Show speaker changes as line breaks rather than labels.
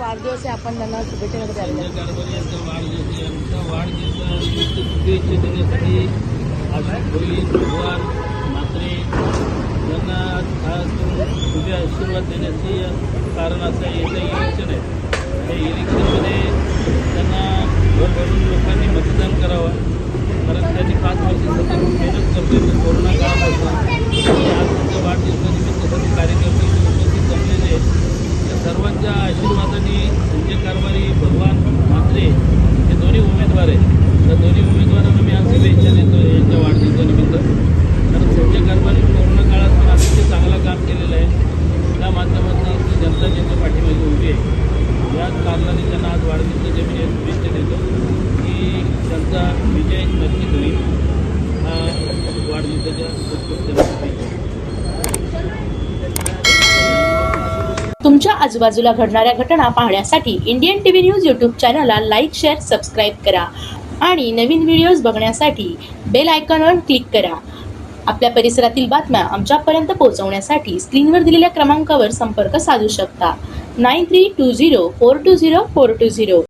वाढदिवस आहे, आपण त्यांना शुभेच्छा वगैरे द्यायला.
संजय कारभारी यांचा वाढदिवस आहे. यांचा वाढदिवसानिमित्त शुभेच्छा देण्यासाठी आज पोलीस भगवान म्हात्रे यांना खास करून शुभे आशीर्वाद देण्याचे कारण असं येतं इलेक्शन आहे. त्या इलेक्शनमध्ये त्यांना भरभरून लोकांनी मतदान करावं, कारण त्यांनी 5 वर्ष सतत मेहनत करतोय कोरोना काळापासून. आज त्यांच्या वाढदिवसानिमित्त सर्व कार्यकर्ते उपस्थित जमलेले आहेत. त्या सर्वांच्या आशीर्वादाने संजय कारभारी भगवान म्हात्रे हे दोन्ही उमेदवार आहेत. त्या दोन्ही उमेदवारांना मी आज शुभेच्छा देतो यांच्या वाढदिवसानिमित्त. कारण संजय कारभारी कोरोना काळात पण अतिशय चांगलं काम केलेलं आहे. त्या माध्यमातून इथली जनता ज्यांच्या पाठीमागे उभी आहे, याच कारणाने त्यांना आज वाढदिवसाच्या मी शुभेच्छा देतो की त्यांचा विजय नक्कीच होईल. हा वाढदिवसाच्या शुभेच्छा.
तुमच्या आजूबाजूला घडणाऱ्या घटना पाहण्यासाठी इंडियन टीव्ही न्यूज यूट्यूब चॅनलला लाईक, शेअर, सबस्क्राईब करा आणि नवीन व्हिडिओज बघण्यासाठी बेल आयकॉनवर क्लिक करा. आपल्या परिसरातील बातम्या आमच्यापर्यंत पोहोचवण्यासाठी स्क्रीनवर दिलेल्या क्रमांकावर संपर्क साधू शकता. 9320420420.